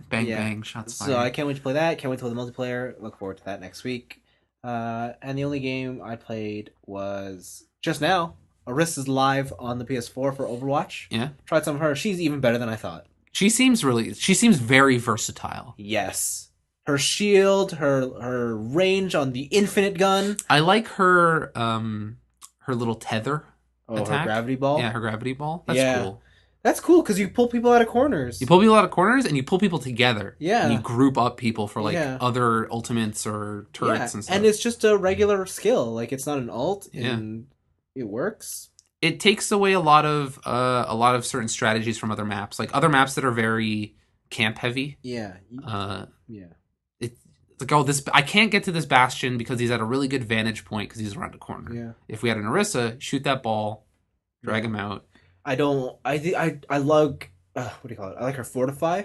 Bang, bang, shots fired. So I can't wait to play that. Can't wait to play the multiplayer. Look forward to that next week. And the only game I played was just now. Arissa's live on the PS4 for Overwatch. Yeah. Tried some of her. She's even better than I thought. She seems very versatile. Yes. Her shield, her range on the infinite gun. I like her little tether attack. Her gravity ball. Yeah, her gravity ball. That's cool. That's cool because you pull people out of corners. You pull people out of corners and you pull people together. Yeah. And you group up people for other ultimates or turrets and stuff. And it's just a regular skill. Like, it's not an ult and it works. It takes away a lot of certain strategies from other maps. Like other maps that are very camp heavy. Yeah. Like, oh, I can't get to this bastion because he's at a really good vantage point because he's around a corner. Yeah. If we had an Orisa, shoot that ball, drag him out. I love, what do you call it? I like her Fortify.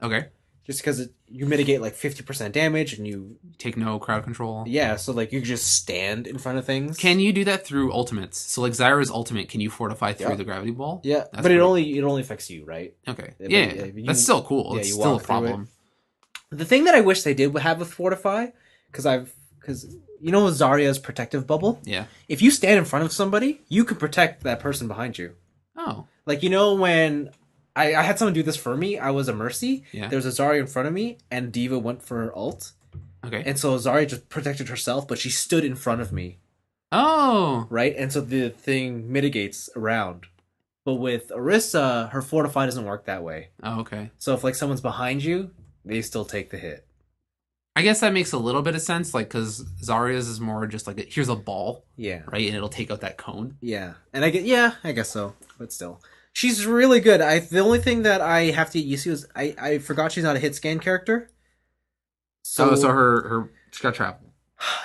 Okay. Just because you mitigate like 50% damage and you... Take no crowd control. Yeah, so like you just stand in front of things. Can you do that through ultimates? So like Zyra's ultimate, can you fortify through the gravity ball? Yeah, but it only affects you, right? Okay. Yeah, that's still cool. It's still a problem. The thing that I wish they did have with Fortify, because you know Zarya's protective bubble? Yeah. If you stand in front of somebody, you can protect that person behind you. Oh. Like, you know, when I had someone do this for me, I was a Mercy. Yeah. There was a Zarya in front of me, and Diva went for her ult. Okay. And so Zarya just protected herself, but she stood in front of me. Oh. Right? And so the thing mitigates around. But with Orisa, her Fortify doesn't work that way. Oh, okay. So if like someone's behind you, they still take the hit. I guess that makes a little bit of sense, like, because Zarya's is more just like, here's a ball. Yeah. Right? And it'll take out that cone. Yeah. And I guess so. But still. She's really good. The only thing that I have to get used to is I forgot she's not a hit scan character. So she's got travel.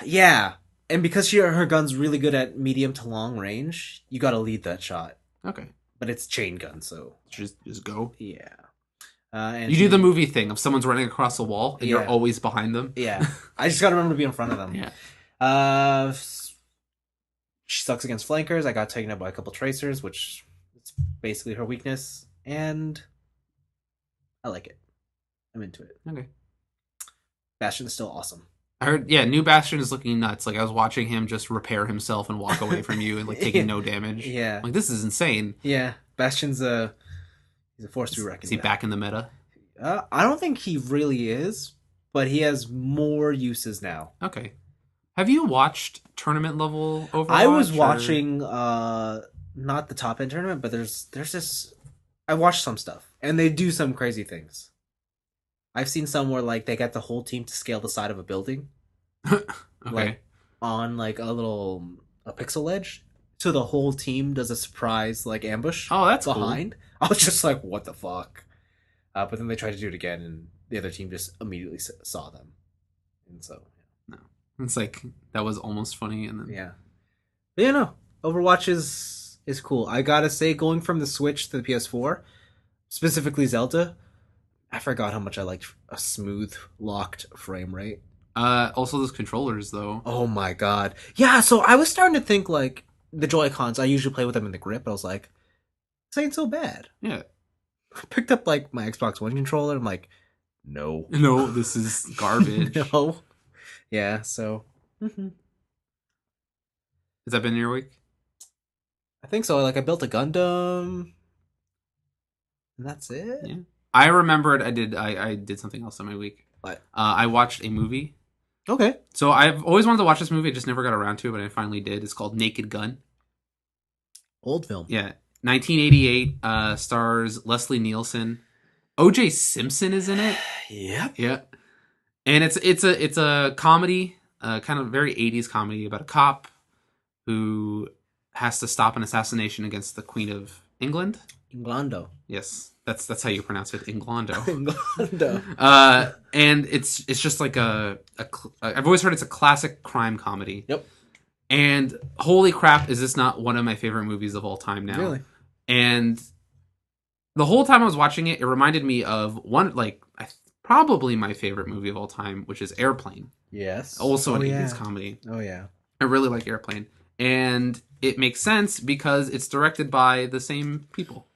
Yeah. And because her gun's really good at medium to long range, you gotta lead that shot. Okay. But it's chain gun, so... Just go? Yeah. And you do the movie thing of someone's running across a wall and you're always behind them. Yeah. I just gotta remember to be in front of them. Yeah. She sucks against flankers. I got taken out by a couple tracers, which is basically her weakness. And I like it. I'm into it. Okay. Bastion is still awesome. I heard, new Bastion is looking nuts. Like, I was watching him just repair himself and walk away from you and, like, taking no damage. Yeah. Like, this is insane. Yeah. Bastion's he's a force to be reckoned with. Is he back in the meta? I don't think he really is, but he has more uses now. Okay. Have you watched tournament level Overwatch? I was watching, not the top end tournament, but there's this... I watched some stuff, and they do some crazy things. I've seen some where, like, they get the whole team to scale the side of a building. Okay. Like, on, like, a pixel ledge. So the whole team does a surprise, ambush. Oh, that's behind. Cool. I was just like, what the fuck? But then they tried to do it again, and the other team just immediately saw them, and so No, it's like that was almost funny, and then yeah. But yeah, no, Overwatch is cool. I gotta say, going from the Switch to the PS4, specifically Zelda, I forgot how much I liked a smooth locked frame rate. Also those controllers though. Oh my god, yeah. So I was starting to think like the Joy Cons. I usually play with them in the grip. I was like, this ain't so bad. Yeah. I picked up like my Xbox One controller. I'm like, no, No, this is garbage. no. Yeah. So. Has that been your week? I think so. Like I built a Gundam, and that's it. Yeah. I remembered I did something else in my week. What? I watched a movie. Okay. So I've always wanted to watch this movie. I just never got around to it, but I finally did. It's called Naked Gun. Old film. Yeah. 1988, stars Leslie Nielsen. O.J. Simpson is in it. Yep. Yeah. And it's a comedy, kind of very 80s comedy about a cop who has to stop an assassination against the Queen of England. Inglando. Yes, that's how you pronounce it, Inglando. Inglando. And it's just like I've always heard it's a classic crime comedy. Yep. And holy crap, is this not one of my favorite movies of all time now? Really? And the whole time I was watching it, it reminded me of one, like, probably my favorite movie of all time, which is Airplane. Yes. Also an 80s comedy. Oh, yeah. I really like Airplane. And it makes sense because it's directed by the same people.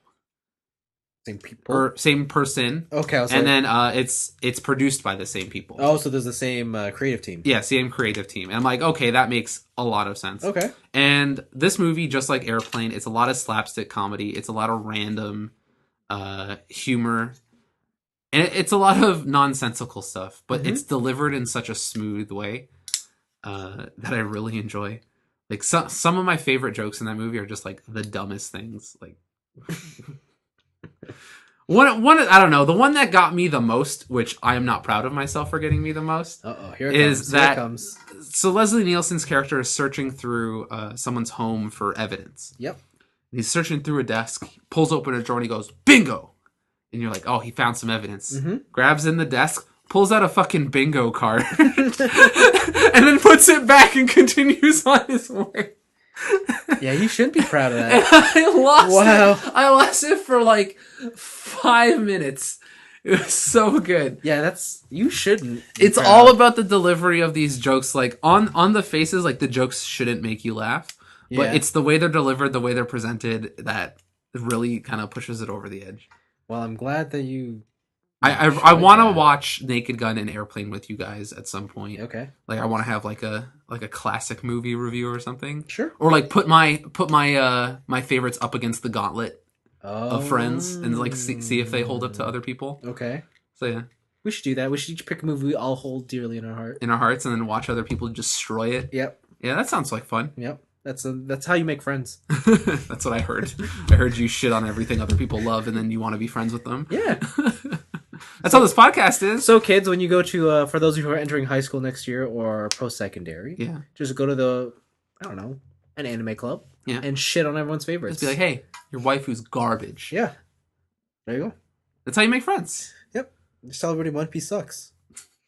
Same people? Or same person. Okay. And then it's produced by the same people. Oh, so there's the same creative team. Yeah, same creative team. And I'm like, okay, that makes a lot of sense. Okay. And this movie, just like Airplane, it's a lot of slapstick comedy. It's a lot of random humor. And it's a lot of nonsensical stuff, but it's delivered in such a smooth way that I really enjoy. Like some of my favorite jokes in that movie are just like the dumbest things. Like one I don't know, the one that got me the most, which I am not proud of myself for getting me the most. Here it comes. So Leslie Nielsen's character is searching through someone's home for evidence. Yep. He's searching through a desk, pulls open a drawer, and he goes, bingo! And you're like, oh, he found some evidence. Grabs in the desk, pulls out a fucking bingo card, and then puts it back and continues on his way. Yeah, you should be proud of that. And I lost it for like 5 minutes. It was so good. Yeah, you shouldn't. It's all about the delivery of these jokes. Like on the faces, like the jokes shouldn't make you laugh, but it's the way they're delivered, the way they're presented that really kind of pushes it over the edge. Well, I'm glad that you. I want to watch Naked Gun and Airplane with you guys at some point. Okay. Like I want to have like a classic movie review or something. Sure. Or like put my my favorites up against the gauntlet of Friends and like see if they hold up to other people. Okay. So yeah. We should do that. We should each pick a movie we all hold dearly in our heart. In our hearts, and then watch other people destroy it. Yep. Yeah, that sounds like fun. Yep. That's how you make friends. That's what I heard. I heard you shit on everything other people love, and then you want to be friends with them. Yeah. That's how this podcast is. So, kids, when you go to, for those of you who are entering high school next year or post-secondary, just go to an anime club and shit on everyone's favorites. Just be like, hey, your waifu's garbage. Yeah. There you go. That's how you make friends. Yep. Just tell everybody One Piece sucks.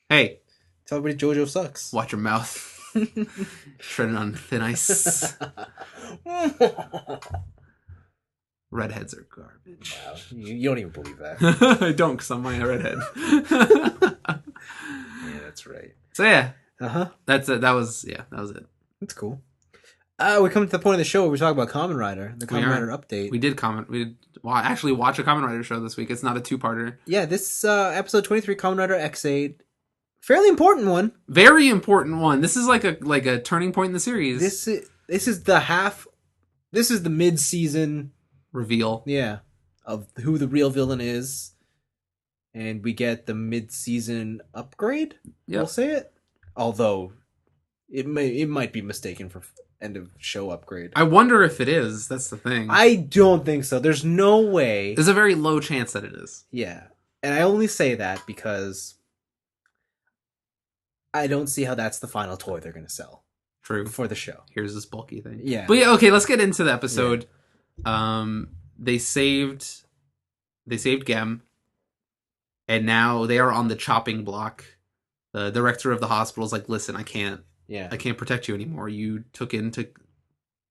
Hey. Tell everybody JoJo sucks. Watch your mouth. Treading on thin ice. Redheads are garbage. Wow. You don't even believe that. I don't, because I'm a redhead. Yeah, that's right. So yeah. That's it. That was it. That's cool. We come to the point of the show where we talk about Kamen Rider, the Kamen Rider update. We did actually watch a Kamen Rider show this week. It's not a two-parter. Yeah, this episode 23, Kamen Rider X8. Fairly important one. Very important one. This is like a turning point in the series. This is the mid-season reveal. Yeah. Of who the real villain is. And we get the mid-season upgrade. Yep. We'll say it. Although it might be mistaken for end of show upgrade. I wonder if it is. That's the thing. I don't think so. There's no way. There's a very low chance that it is. Yeah. And I only say that because I don't see how that's the final toy they're going to sell. True. For the show. Here's this bulky thing. Yeah. But yeah, okay, let's get into the episode. Yeah. They saved Gem. and now they are on the chopping block. The director of the hospital is like, listen, I can't protect you anymore. You took into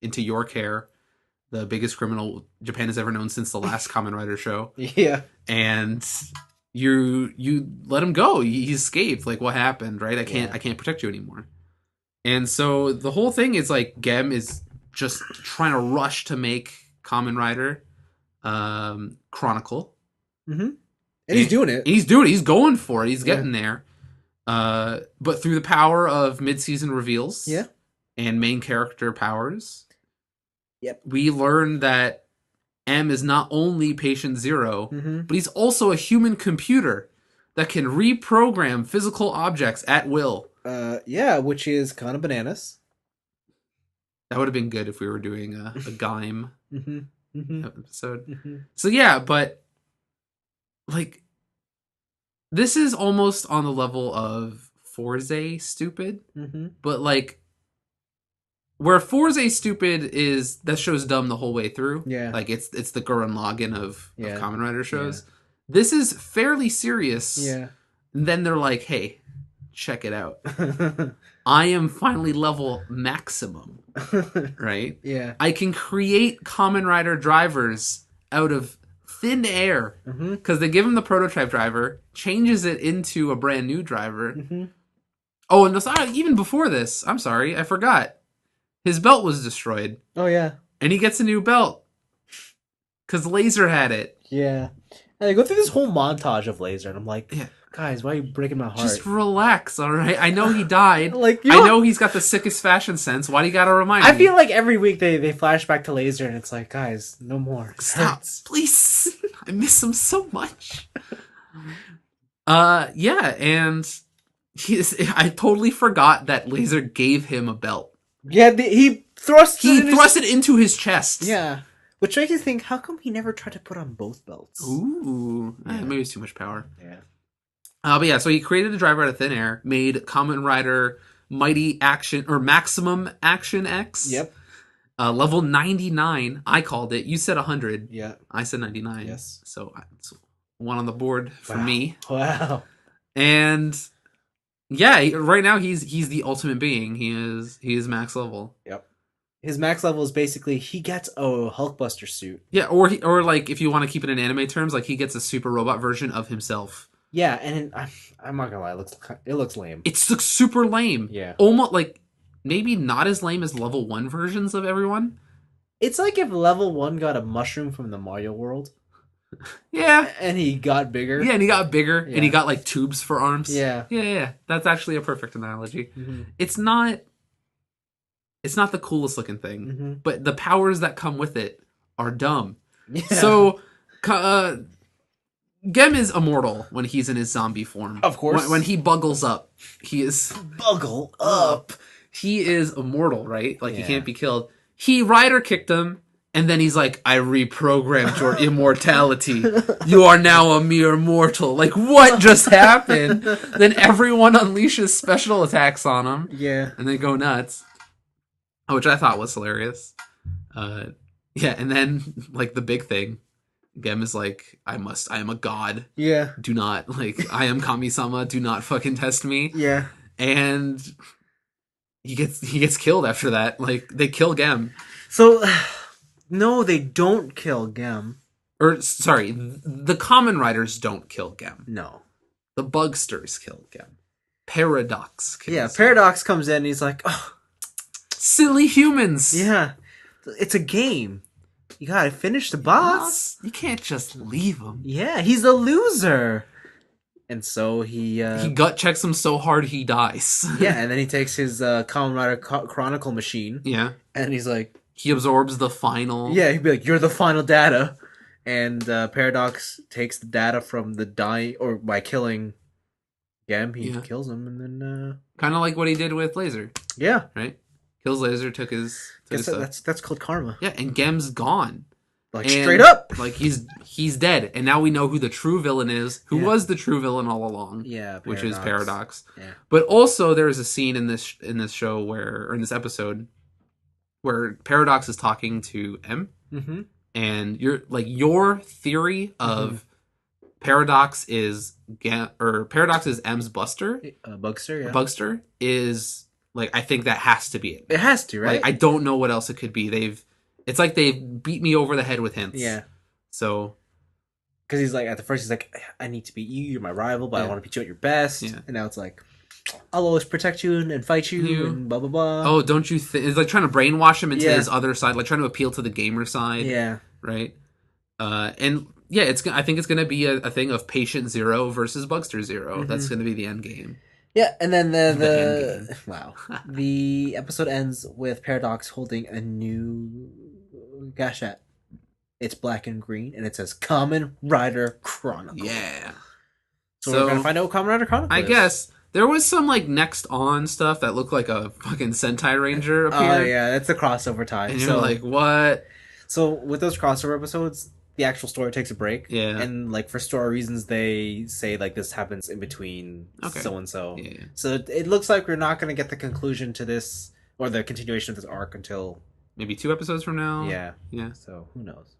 your care the biggest criminal Japan has ever known since the last Kamen Rider show. Yeah. And you let him go. He escaped. Like, what happened, right? I can't protect you anymore. And so the whole thing is like Gem is just trying to rush to make Kamen Rider Chronicle. Mm-hmm. And he's doing it. He's doing it. He's going for it. He's getting there. But through the power of mid-season reveals and main character powers, we learn that M is not only Patient Zero, but he's also a human computer that can reprogram physical objects at will. Which is kind of bananas. That would have been good if we were doing a Gaim episode. So yeah, but like this is almost on the level of Forze stupid, but like where Forze stupid is that show's dumb the whole way through. Yeah, like it's the Gurren Lagann of Kamen Rider shows. Yeah. This is fairly serious. Yeah, and then they're like, hey, check it out. I am finally level maximum, right? Yeah. I can create Kamen Rider drivers out of thin air because they give him the prototype driver, changes it into a brand new driver. Oh, and even before this, I'm sorry, I forgot. His belt was destroyed. Oh, yeah. And he gets a new belt because Laser had it. Yeah. And they go through this whole montage of Laser, and I'm like, guys, why are you breaking my heart? Just relax, all right? I know he died. I know he's got the sickest fashion sense. Why do you gotta remind me? I feel like every week they flash back to Laser, and it's like, guys, no more. Stop, please. I miss him so much. And I totally forgot that Laser gave him a belt. Yeah, he thrust it into his chest. Yeah. Which makes you think, how come he never tried to put on both belts? Ooh. Maybe it's too much power. Yeah. But yeah, so he created a driver out of thin air, made Kamen Rider Mighty Action, or Maximum Action X. Yep. Level 99, I called it. You said 100. Yeah. I said 99. Yes. So it's one on the board for me. Wow. And yeah, right now he's the ultimate being. He is max level. Yep. His max level is basically he gets a Hulkbuster suit. Yeah, or like if you want to keep it in anime terms, like he gets a super robot version of himself. Yeah, and I'm not gonna lie, it looks lame. It looks super lame. Yeah, almost like maybe not as lame as level 1 versions of everyone. It's like if level 1 got a mushroom from the Mario world. Yeah, and he got bigger. Yeah, and he got bigger, and he got like tubes for arms. Yeah. That's actually a perfect analogy. It's not the coolest looking thing, but the powers that come with it are dumb. Yeah. So, Gem is immortal when he's in his zombie form. Of course. When he buggles up, he is... Buggle up. He is immortal, right? Like, he can't be killed. He Rider kicked him, and then he's like, I reprogrammed your immortality. You are now a mere mortal. Like, what just happened? Then everyone unleashes special attacks on him. Yeah. And they go nuts. Which I thought was hilarious. And then, like, the big thing, Gem is like, I am a god. Yeah. Do not, like, I am Kami-sama, do not fucking test me. Yeah. And he gets killed after that. Like, they kill Gem. So, no, they don't kill Gem. Or, sorry, the Kamen Riders don't kill Gem. No. The Bugsters kill Gem. Paradox kills Gem. Paradox comes in and he's like, oh, silly humans. Yeah. It's a game. You gotta finish the boss. You can't just leave him. Yeah, he's a loser. And so he gut checks him so hard he dies. Yeah, and then he takes his Kamen Rider Chronicle machine. Yeah. And he's like... He absorbs the final... Yeah, he'd be like, you're the final data. And Paradox takes the data from the or by killing Gem, he kills him, and then... Kind of like what he did with Laser. Yeah. Right? Kills Laser, took his that's called karma. Yeah, and Gem's gone. Like, straight up. Like, he's dead. And now we know who the true villain is, who was the true villain all along. Yeah, Paradox. Which is Paradox. Yeah. But also, there is a scene in this show or in this episode, where Paradox is talking to M. Mm-hmm. And your theory of Paradox is Paradox is M's Buster. Bugster, yeah. Bugster is like, I think that has to be it. It has to, right? Like, I don't know what else it could be. It's like they've beat me over the head with hints. Yeah. So, because he's like, at the first he's like, I need to beat you. You're my rival, but I want to beat you at your best. Yeah. And now it's like, I'll always protect you and fight you and blah blah blah. Oh, don't you think it's like trying to brainwash him into his other side, like trying to appeal to the gamer side. Yeah. Right. And yeah, I think it's gonna be a thing of Patient Zero versus Bugster 0. Mm-hmm. That's gonna be the end game. Yeah, and then the wow, the episode ends with Paradox holding a new gashette. It's black and green, and it says Kamen Rider Chronicle. Yeah. So we're gonna find out what Kamen Rider Chronicle is. I guess. There was some, like, next on stuff that looked like a fucking Sentai Ranger appear. Oh, yeah, that's a crossover tie. And you're like, what? So, with those crossover episodes, the actual story takes a break. Yeah. And, like, for story reasons, they say, like, this happens in between so-and-so. Yeah. So, it looks like we're not going to get the conclusion to this, or the continuation of this arc until... maybe 2 episodes from now? Yeah. Yeah. So, who knows?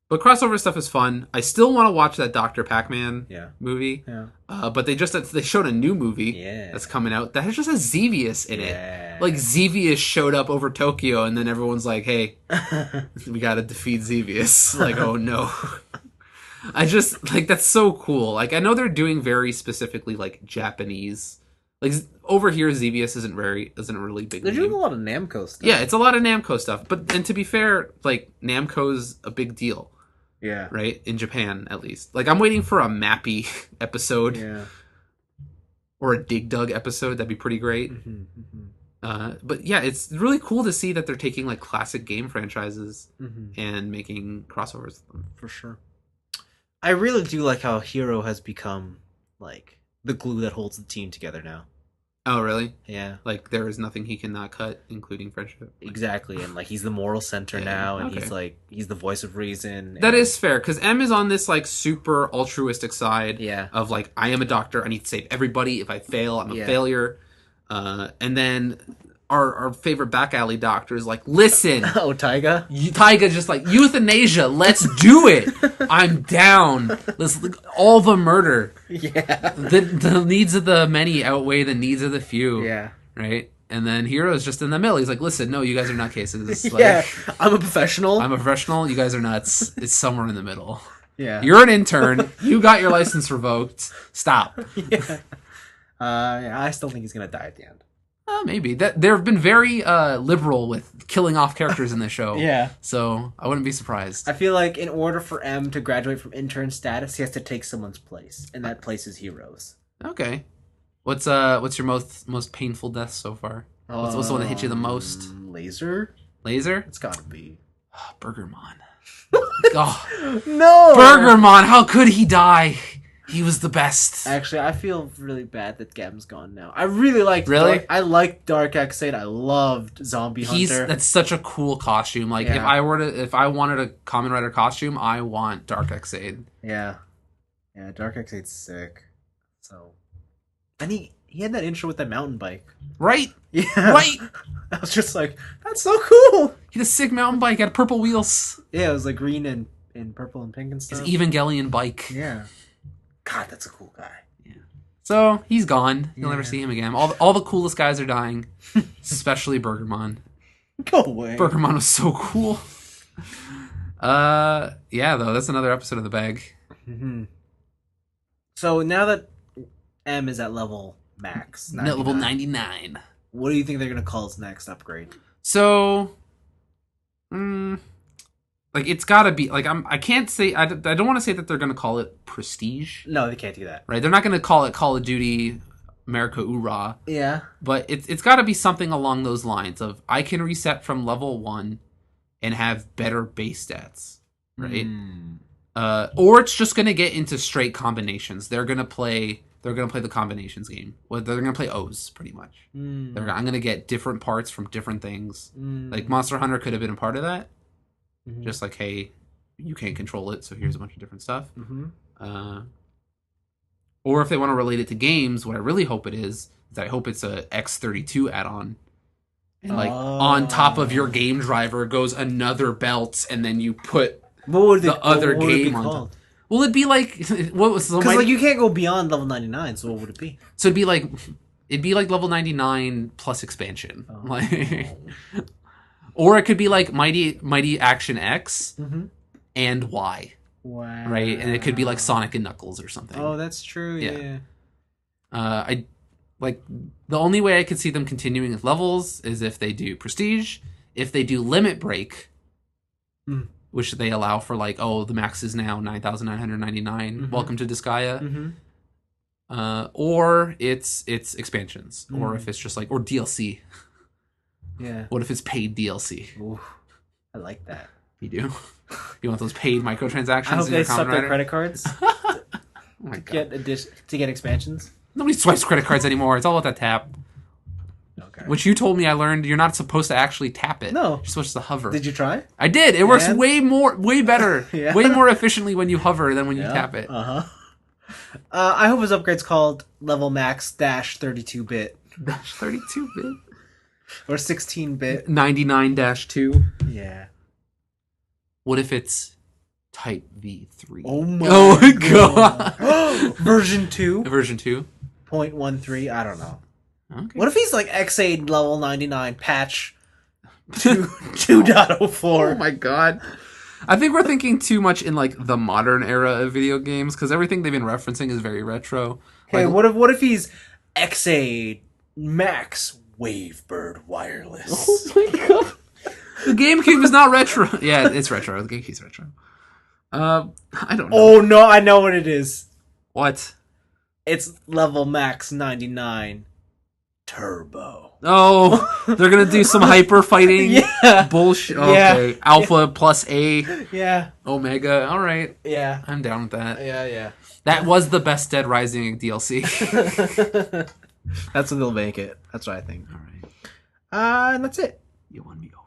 But crossover stuff is fun. I still want to watch that Dr. Pac-Man movie. Yeah. But they showed a new movie that's coming out that just has Xevious in it. Like, Xevious showed up over Tokyo, and then everyone's like, hey, we gotta defeat Xevious. Like, oh no. I just, like, that's so cool. Like, I know they're doing very specifically, like, Japanese. Like, over here, Xevious isn't really big. They're doing a lot of Namco stuff. Yeah, it's a lot of Namco stuff. And to be fair, like, Namco's a big deal. Yeah. Right? In Japan, at least. Like, I'm waiting for a Mappy episode. Yeah. Or a Dig Dug episode. That'd be pretty great. Mm-hmm, mm-hmm. But yeah, it's really cool to see that they're taking, like, classic game franchises and making crossovers with them. For sure. I really do like how Hero has become, like, the glue that holds the team together now. Oh, really? Yeah. Like, there is nothing he cannot cut, including friendship. Exactly, and, like, he's the moral center now, and he's the voice of reason. That is fair, because M is on this, like, super altruistic side of, like, I am a doctor, I need to save everybody. If I fail, I'm a failure. And then our favorite back alley doctor is like, listen. Oh, Taiga? Taiga just like, euthanasia, let's do it. I'm down. All the murder. Yeah. The needs of the many outweigh the needs of the few. Yeah. Right? And then Hero's just in the middle. He's like, listen, no, you guys are nutcases. Like, yeah, I'm a professional. You guys are nuts. It's somewhere in the middle. Yeah. You're an intern. You got your license revoked. Stop. Yeah. I still think he's going to die at the end. Maybe. They've been very liberal with killing off characters in this show. Yeah. So I wouldn't be surprised. I feel like in order for M to graduate from intern status, he has to take someone's place. And that place is Heroes. Okay. What's your most painful death so far? What's the one that hit you the most? Laser? It's gotta be. Burgermon. Oh. No! Burgermon, how could he die? He was the best. Actually, I feel really bad that Gem's gone now. I really liked I liked Dark X8. I loved Zombie Hunter. That's such a cool costume. Like if I wanted a Kamen Rider costume, I want Dark X8. Yeah. Yeah, Dark X8's sick. So and he had that intro with that mountain bike. Right? Yeah. Right. I was just like, that's so cool. He had a sick mountain bike, had purple wheels. Yeah, it was like green and purple and pink and stuff. His Evangelion bike. Yeah. God, that's a cool guy. Yeah. So he's gone. You'll never see him again. All the coolest guys are dying, especially Burgermon. Go away. Burgermon was so cool. Yeah, though that's another episode of the bag. Mm-hmm. So now that M is at level max, level 99, what do you think they're gonna call his next upgrade? So, like it's gotta be like I can't say I don't want to say that they're gonna call it Prestige. No, they can't do that. Right? They're not gonna call it Call of Duty America Oorah. Yeah. But it's gotta be something along those lines of I can reset from level 1 and have better base stats. Right? Or it's just gonna get into straight combinations. They're gonna play the combinations game. Well, they're gonna play O's pretty much. I'm gonna get different parts from different things. Like Monster Hunter could have been a part of that. Just like, hey, you can't control it, so here's a bunch of different stuff. Or if they want to relate it to games, what I really hope it is I hope it's a X32 add-on. And like on top of your game driver goes another belt, and then you put the other game on top. Well, it'd be like what was Because like you can't go beyond level 99. So what would it be? So it'd be like level 99 plus expansion, like, or it could be like Mighty Action X and Y. Wow. Right, and it could be like Sonic and Knuckles or something. Oh, that's true. Yeah. I like the only way I could see them continuing with levels is if they do Prestige, if they do Limit Break, which they allow for like, oh, the max is now 9,999. Welcome to Disgaea. Or it's expansions, or if it's just like, or DLC. Yeah. What if it's paid DLC? Ooh, I like that. You do? You want those paid microtransactions? I hope in they your stop Kamen their Rider? credit cards Oh my God. to get expansions. Nobody swipes credit cards anymore. It's all about that tap. Okay. Which you told me I learned you're not supposed to actually tap it. No. You're supposed to hover. Did you try? I did. It works way better, Yeah. way more efficiently when you hover than when you tap it. I hope his upgrade's called level max dash 32-bit. Dash 32-bit? Or 16-bit. 99-2? Yeah. What if it's Type V3? Oh my god. Version 2? Version 2? 0.13, I don't know. Okay. What if he's like XA level 99 patch 2.04? Oh my god. I think we're thinking too much in like the modern era of video games because everything they've been referencing is very retro. Hey, like, what if he's XA Max Wavebird Wireless? Oh my god. The GameCube is not retro. Yeah, it's retro. The GameCube's retro. I don't know. Oh no, I know what it is. What? It's level max 99 Turbo. Oh, they're gonna do some hyper fighting Yeah. bullshit. Okay. Alpha plus A. Yeah. Omega. All right. Yeah. I'm down with that. Yeah. That was the best Dead Rising DLC. That's what they'll make it. That's what I think. All right. And that's it. You won me over.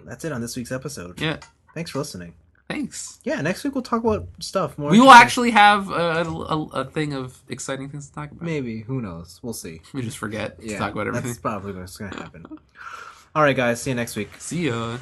That's it on this week's episode. Yeah. Thanks for listening. Thanks. Yeah, next week we'll talk about stuff more. We will actually have a thing of exciting things to talk about. Maybe. Who knows? We'll see. We just forget to talk about everything. That's probably what's going to happen. All right, guys. See you next week. See ya.